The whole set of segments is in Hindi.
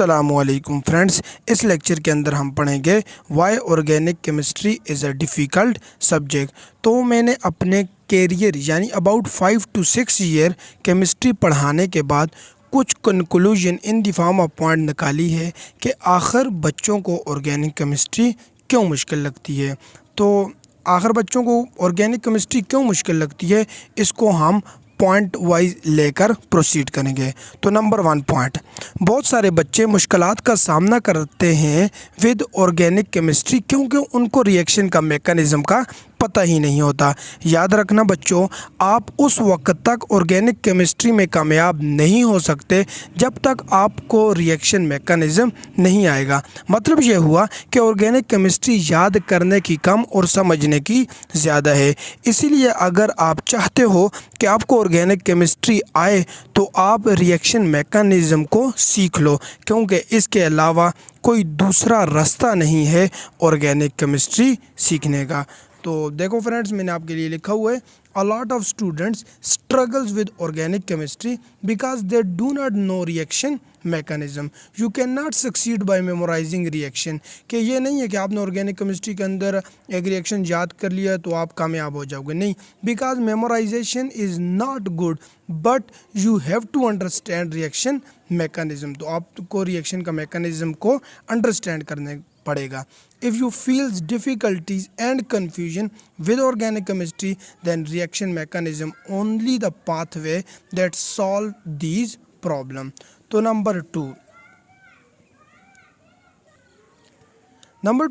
अस्सलामुअलैकुम फ्रेंड्स, इस लेक्चर के अंदर हम पढ़ेंगे why organic chemistry is a difficult subject. तो मैंने अपने कैरियर यानी अबाउट 5 to 6 ईयर केमिस्ट्री पढ़ाने के बाद कुछ conclusion in the form of point निकाली है कि आखिर बच्चों को ऑर्गेनिक केमिस्ट्री क्यों मुश्किल लगती है। तो आखिर बच्चों को ऑर्गेनिक केमिस्ट्री क्यों मुश्किल लगती है, इसको हम पॉइंट वाइज लेकर प्रोसीड करेंगे। तो नंबर 1 पॉइंट, बहुत सारे बच्चे मुश्किलात का सामना करते हैं विद ऑर्गेनिक केमिस्ट्री क्योंकि उनको रिएक्शन का मेकनिज़म का पता ही नहीं होता। याद रखना बच्चों, आप उस वक्त तक ऑर्गेनिक केमिस्ट्री में कामयाब नहीं हो सकते जब तक आपको रिएक्शन मेकनिज़म नहीं आएगा। मतलब ये हुआ कि ऑर्गेनिक केमिस्ट्री याद करने की कम और समझने की ज़्यादा है। इसीलिए अगर आप चाहते हो कि आपको ऑर्गेनिक केमिस्ट्री आए तो आप रिएक्शन मेकनिज़म को सीख लो, क्योंकि इसके अलावा कोई दूसरा रास्ता नहीं है ऑर्गेनिक केमिस्ट्री सीखने का। तो देखो फ्रेंड्स, मैंने आपके लिए लिखा हुआ है a lot of students struggles with organic chemistry because they do not know reaction mechanism. You cannot succeed by memorizing reaction। कि ये नहीं है कि आपने ऑर्गेनिक केमिस्ट्री के अंदर एक रिएक्शन याद कर लिया तो आप कामयाब हो जाओगे, नहीं। Because memorization is not good but you have to understand reaction mechanism. तो आपको रिएक्शन का मैकेनिज्म को अंडरस्टैंड करने पड़ेगा। If you feels difficulties and confusion with organic chemistry, then reaction mechanism only the pathway that solve these problem। तो नंबर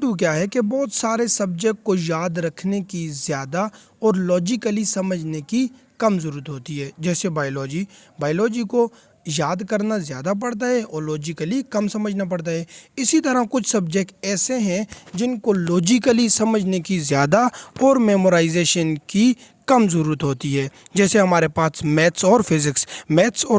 2 क्या है कि बहुत सारे सब्जेक्ट को याद रखने की ज़्यादा और लॉजिकली समझने की कम ज़रूरत होती है। जैसे बायोलॉजी को याद करना ज़्यादा पड़ता है और लॉजिकली कम समझना पड़ता है। इसी तरह कुछ सब्जेक्ट ऐसे हैं जिनको लॉजिकली समझने की ज़्यादा और मेमोराइजेशन की कम ज़रूरत होती है। जैसे हमारे पास मैथ्स और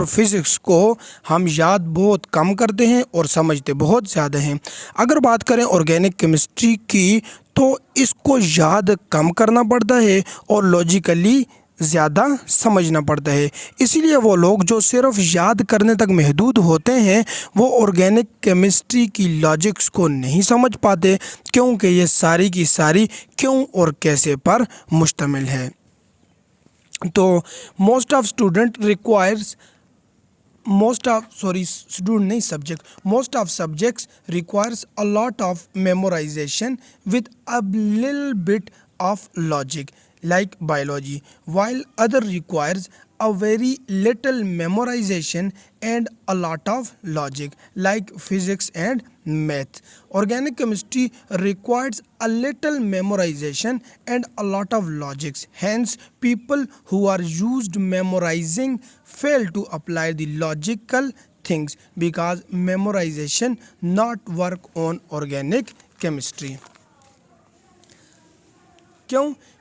फिज़िक्स को हम याद बहुत कम करते हैं और समझते बहुत ज़्यादा हैं। अगर बात करें ऑर्गेनिक केमिस्ट्री की तो इसको याद कम करना पड़ता है और लॉजिकली ज़्यादा समझना पड़ता है। इसीलिए वो लोग जो सिर्फ याद करने तक महदूद होते हैं वो ऑर्गेनिक केमिस्ट्री की लॉजिक्स को नहीं समझ पाते, क्योंकि ये सारी की सारी क्यों और कैसे पर मुश्तमिल है। तो most of subjects requires a lot of memorisation with a little bit of logic like biology, while other requires a very little memorization and a lot of logic like physics and math. Organic chemistry requires a little memorization and a lot of logics. Hence, people who are used memorizing fail to apply the logical things because memorization not work on organic chemistry।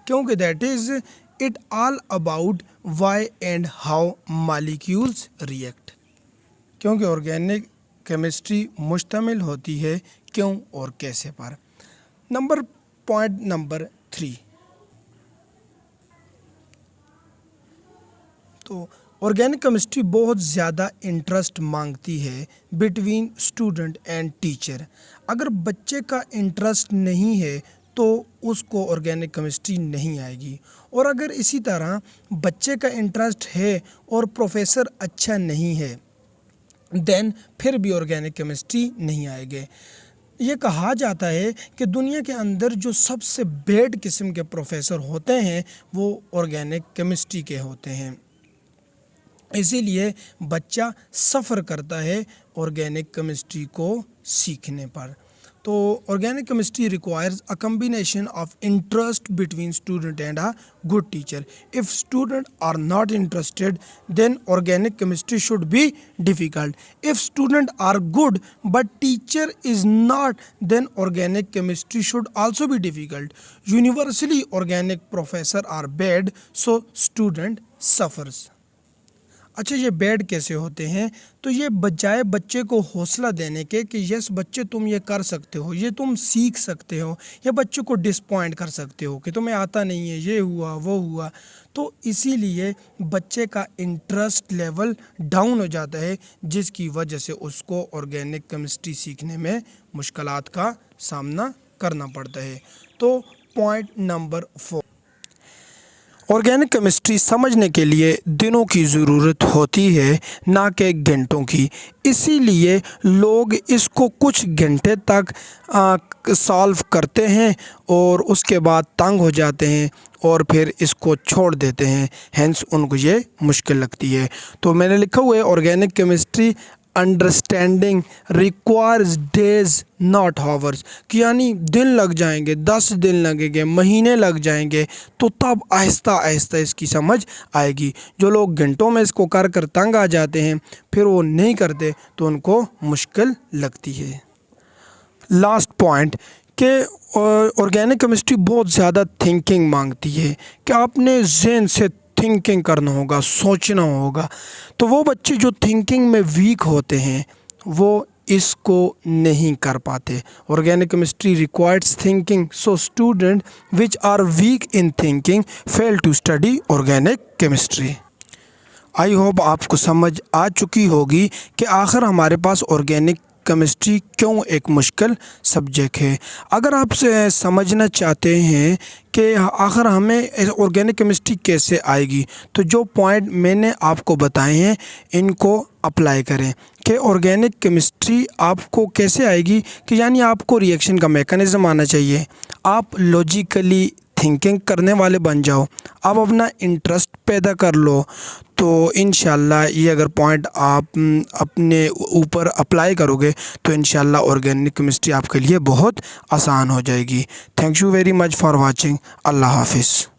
क्योंकि that is it all about why and how molecules react. क्योंकि ऑर्गेनिक केमिस्ट्री मुश्तमिल होती है क्यों और कैसे पर। पॉइंट नंबर 3, तो ऑर्गेनिक केमिस्ट्री बहुत ज़्यादा इंटरेस्ट मांगती है बिटवीन स्टूडेंट एंड टीचर। अगर बच्चे का इंटरेस्ट नहीं है तो उसको ऑर्गेनिक केमिस्ट्री नहीं आएगी, और अगर इसी तरह बच्चे का इंटरेस्ट है और प्रोफेसर अच्छा नहीं है देन फिर भी ऑर्गेनिक केमिस्ट्री नहीं आएगी। ये कहा जाता है कि दुनिया के अंदर जो सबसे बैड किस्म के प्रोफेसर होते हैं वो ऑर्गेनिक केमिस्ट्री के होते हैं। इसीलिए बच्चा सफ़र करता है ऑर्गेनिक केमिस्ट्री को सीखने पर। तो organic chemistry requires a combination of interest between student and a good teacher. If student are not interested then organic chemistry should be difficult. If student are good but teacher is not then organic chemistry should also be difficult. Universally organic professor are bad so student suffers. अच्छा, ये बैड कैसे होते हैं? तो ये बजाय बच्चे को हौसला देने के कि यस बच्चे तुम ये कर सकते हो, ये तुम सीख सकते हो, या बच्चे को डिसपॉइंट कर सकते हो कि तुम्हें आता नहीं है, ये हुआ वो हुआ, तो इसीलिए बच्चे का इंटरेस्ट लेवल डाउन हो जाता है, जिसकी वजह से उसको ऑर्गेनिक केमिस्ट्री सीखने में मुश्किलात का सामना करना पड़ता है। तो पॉइंट नंबर 4, ऑर्गेनिक केमिस्ट्री समझने के लिए दिनों की ज़रूरत होती है, ना कि घंटों की। इसीलिए लोग इसको कुछ घंटे तक सॉल्व करते हैं और उसके बाद तंग हो जाते हैं और फिर इसको छोड़ देते हैं, हैंस उनको ये मुश्किल लगती है। तो मैंने लिखा हुआ है organic chemistry understanding requires days not hours, कि यानी दिन लग जाएंगे, 10 दिन लगेंगे, महीने लग जाएंगे, तो तब आहिस्ता आहिस्ता इसकी समझ आएगी। जो लोग घंटों में इसको कर कर तंग आ जाते हैं, फिर वो नहीं करते तो उनको मुश्किल लगती है। लास्ट पॉइंट कि ऑर्गेनिक केमिस्ट्री बहुत ज़्यादा थिंकिंग मांगती है, कि आपने ज़हन से थिंकिंग करना होगा, सोचना होगा। तो वो बच्चे जो थिंकिंग में वीक होते हैं वो इसको नहीं कर पाते। Organic chemistry requires thinking, so student which are weak in thinking fail to study organic chemistry. I hope आपको समझ आ चुकी होगी कि आखिर हमारे पास ऑर्गेनिक केमिस्ट्री क्यों एक मुश्किल सब्जेक्ट है। अगर आप समझना चाहते हैं कि आखिर हमें ऑर्गेनिक केमिस्ट्री कैसे आएगी, तो जो पॉइंट मैंने आपको बताए हैं इनको अप्लाई करें कि ऑर्गेनिक केमिस्ट्री आपको कैसे आएगी। कि यानी आपको रिएक्शन का मैकेनिज़्म आना चाहिए, आप लॉजिकली थिंकिंग करने वाले बन जाओ, आप अपना इंटरेस्ट पैदा कर लो। तो इंशाल्लाह ये अगर पॉइंट आप अपने ऊपर अप्लाई करोगे तो इंशाल्लाह ऑर्गेनिक केमिस्ट्री आपके लिए बहुत आसान हो जाएगी। Thank you very much for watching. अल्लाह हाफिज़।